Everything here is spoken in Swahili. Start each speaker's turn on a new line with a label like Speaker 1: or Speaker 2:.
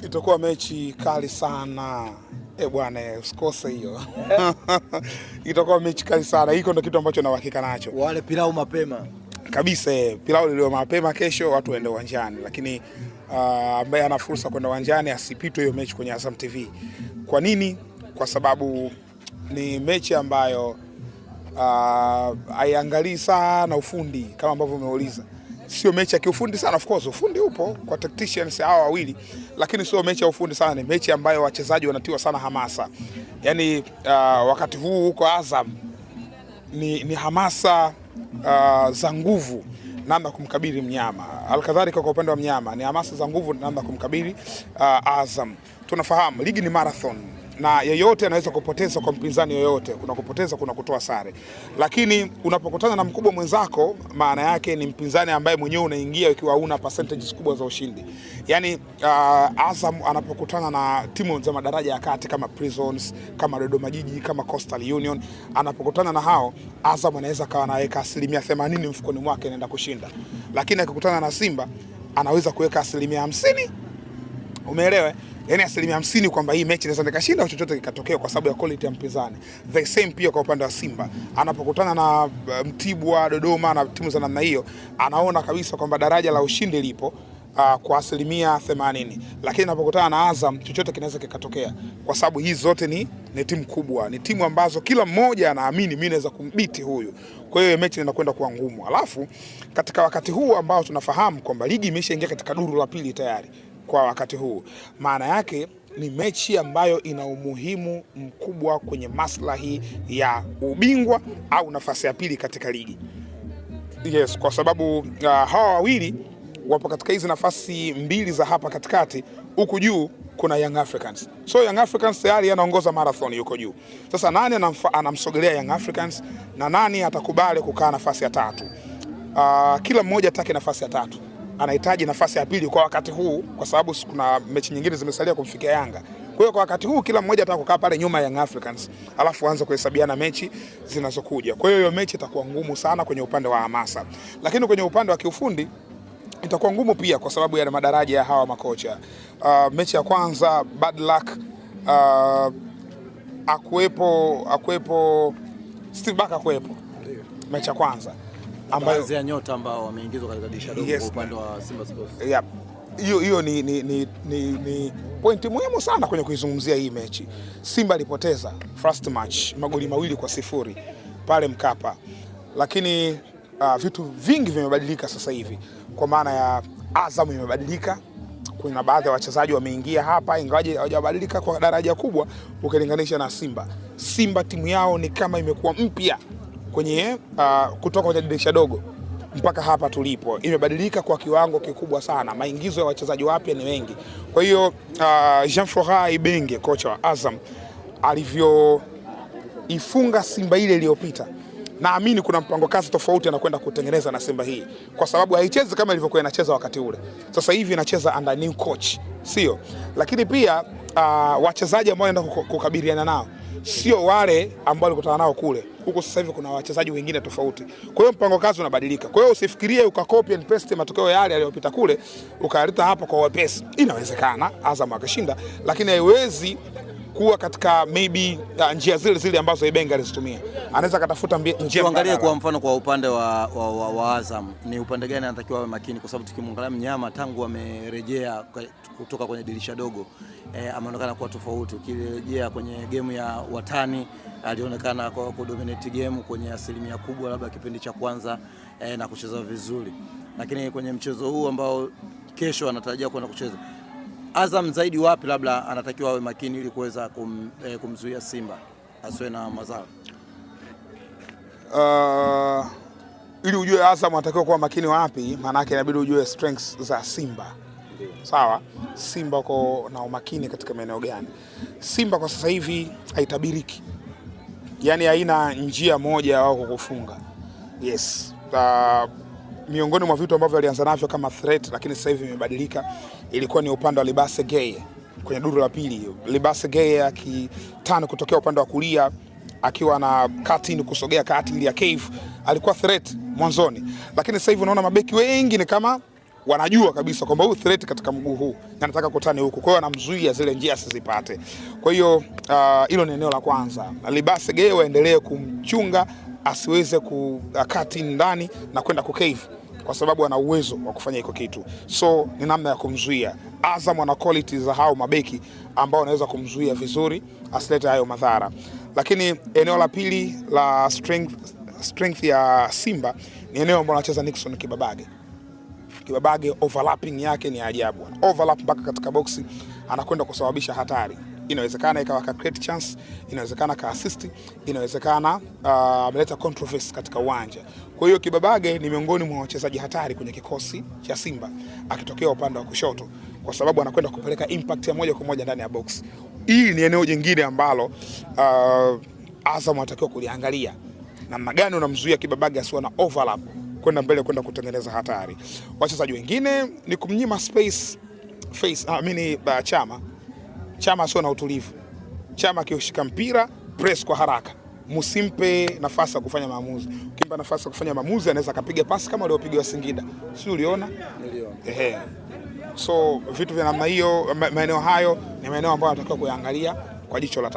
Speaker 1: Itakuwa mechi kali sana. Bwana usikose hiyo. Itakuwa mechi kali sana. Hiko ndio kitu ambacho na uhakika nacho.
Speaker 2: Wale pilau mapema.
Speaker 1: Kabisa pilau lilio mapema kesho watu waende uwanjani, lakini ambaye ana fursa kwenda uwanjani asipitwe hiyo mechi kwenye Azam TV. Kwa nini? Kwa sababu ni mechi ambayo haiangalii sana ufundi kama ambavyo umeuliza. Sio mechi ya kiufundi sana, of course ufundi upo kwa tacticians hao wawili, lakini sio mechi ya ufundi sana. Ni mechi ambayo wachezaji wanatiwa sana hamasa. Yaani wakati huu huko Azam ni hamasa za nguvu namna kumkabili mnyama. Alkadhalika kwa upande wa mnyama ni hamasa za nguvu namna kumkabili Azam. Tunafahamu ligi ni marathon na yeyote anaweza kupoteza kwa mpinzani yoyote. Kuna kupoteza, kuna kutoa sare. Lakini unapokutana na mkubwa mwenzako, maana yake ni mpinzani ambaye mwenyewe unaingia ikiwa una percentages kubwa za ushindi. Yaani Azam anapokutana na timu za madaraja ya kati kama Prisons, kama Dodoma Jiji, kama Coastal Union, anapokutana na hao, Azam anaweza kawa anaweka 80% mfukoni mwake anaenda kushinda. Lakini akikutana na Simba, anaweza kuweka 50%. Umeelewa? Yaani 50% kwamba hii mechi inaweza nikashinda au chochote kikatokea kwa sababu ya quality ya mpinzani. The same pia kwa upande wa Simba. Anapokutana na Mtibwa, Dodoma na timu za namna hiyo, anaona kabisa kwamba daraja la ushindi lipo kwa 80%. Lakini anapokutana na Azam chochote kinaweza kikatokea kwa sababu hizi zote ni timu kubwa. Ni timu ambazo kila mmoja anaamini mimi naweza kumbiti huyu. Kwa hiyo mechi inakwenda kuwa ngumu. Alafu katika wakati huu ambao tunafahamu kwamba ligi imeshaingia katika duru la pili tayari. Kwa wakati huu maana yake ni mechi ambayo ina umuhimu mkubwa kwenye maslahi ya ubingwa au nafasi ya pili katika ligi. Yes, kwa sababu hawa wawili wapo katika hizi nafasi mbili za hapa katikati. Huku juu kuna Young Africans. So Young Africans tayari anaongoza marathon yuko juu. Sasa nani anamsogelea Young Africans na nani atakubali kukaa nafasi ya tatu? Kila mmoja atake nafasi ya tatu. Anahitaji nafasi ya pili kwa wakati huu kwa sababu kuna mechi nyingine zimesalia kumfikia Yanga. Kwa hiyo kwa wakati huu kila mmoja ataka kukaa pale nyuma ya Young Africans, alafu aanze kuhesabiana mechi zinazokuja. Kwa hiyo hiyo mechi itakuwa ngumu sana kwenye upande wa hamasa. Lakini kwenye upande wa kiufundi itakuwa ngumu pia kwa sababu ya madaraja ya hawa makocha. Mechi ya kwanza bad luck, akuepo Steve Barker akuepo mechi ya kwanza
Speaker 2: ambayo ya nyota ambao wameingizwa katika dirisha dogo kwa upande wa Simba Sports.
Speaker 1: Yep. Hiyo ni pointi muhimu sana kwenye kuizungumzia hii mechi. Simba alipoteza first match magoli 2-0 pale Mkapa. Lakini vitu vingi vimebadilika sasa hivi. Kwa maana ya Azam imebadilika. Kuna baadhi ya wachezaji wameingia hapa ingawaje hawajabadilika kwa daraja kubwa ukilinganisha na Simba. Simba timu yao ni kama imekuwa mpya kwenye kutoka kwenye dirisha dogo mpaka hapa tulipo. Imebadilika kwa kiwango kikubwa sana. Maingizo ya wachezaji wapya ni wengi. Kwa hiyo Jean-Florent Ibenge, kocha wa Azam, alivyoifunga Simba ile iliyopita, naamini kuna mpango kazi tofauti anakwenda kutengeneza na Simba hii, kwa sababu haichezi kama ilivyokuwa inacheza wakati ule. Sasa hivi inacheza under new coach, sio? Lakini pia wachezaji ambao wanaenda kukabiliana nao sio wale ambao walikutana nao kule. Huko sasa hivi kuna wachezaji wengine tofauti. Kwa hiyo mpango kazi unabadilika. Kwa hiyo usifikirie ukacopy and paste matokeo yale yaliyopita kule ukaleta hapa kwa wepesi. Inawezekana Azam akashinda, lakini haiwezi kuwa katika maybe njia zile ambazo Ibenge alizitumia. Anaweza katafuta njia.
Speaker 2: Tuangalie kwa mfano kwa upande wa Azam, ni upande gani anatakiwa awe makini, kwa sababu tukimwangalia mnyama tangu amerejea kutoka kwenye dirisha dogo ameonekana kuwa tofauti. Ukirejea kwenye game ya watani alionekana kwa kudominate game kwenye asilimia kubwa labda kipindi cha kwanza na kucheza vizuri. Lakini kwenye mchezo huu ambao kesho anatarajia kwenda kucheza, Azam zaidi wapi labda anatakiwa awe makini ili kuweza kumzuia Simba asiwe na madhara?
Speaker 1: Ili ujue Azam anatakiwa kuwa makini wapi, maana yake inabidi ujue strengths za Simba. Sawa? Simba uko na umakini katika maeneo gani? Simba kwa sasa hivi haitabiriki. Yaani haina njia moja wao kukufunga. Yes. Miongoni mwa vitu ambavyo alianza navyo kama threat lakini sasa hivi imebadilika, ilikuwa ni upande wa Libase Geye kwenye duru la pili. Libase Geye akitana kutokea upande wa kulia akiwa na cutting kusogea kati ili ya Cave, alikuwa threat mwanzoni. Lakini sasa hivi unaona mabeki wengi ni kama wanajua kabisa kwamba huyu threat katika mguu huu na anataka kutani huku, kwa hiyo anamzuia zile njia asizipate. Kwa hiyo hilo ni eneo la kwanza. Libase Geye waendelee kumchunga asiweze kukati ndani na kwenda kukave, kwa sababu ana uwezo wa kufanya hiko kitu. So ni namna ya kumzuia. Azam ana quality za hao mabeki ambao wanaweza kumzuia vizuri asilete hayo madhara. Lakini eneo la pili la strength ya Simba ni eneo ambalo anacheza Nixon Kibabage. Kibabage overlapping yake ni ajabu. Overlap mpaka katika boxi anakwenda kusababisha hatari. Inawezekana ikawa ka create chance, inawezekana ka assist, inawezekana ameleta controversy katika uwanja. Kwa hiyo Kibabage ni miongoni mwa wachezaji hatari kwenye kikosi cha Simba akitokea upande wa kushoto, kwa sababu anakwenda kupeleka impact ya moja kwa moja ndani ya box. Hii ni eneo jingine ambalo Azam anatakiwa kuliangalia. Namna gani unamzuia Kibabage asiwe na overlap kwenda mbele kwenda kutengeneza hatari. Wachezaji wengine ni kumnyima space Chama sio na utulivu. Chama akishika mpira press kwa haraka. Musimpe nafasi ya kufanya maamuzi. Ukimpa nafasi ya kufanya maamuzi anaweza akapiga pasi kama aliyopigwa Singida. Si uliona? Niliona. So vitu vya namna hiyo, maeneo hayo ni maeneo ambayo anatakiwa kuyaangalia kwa jicho la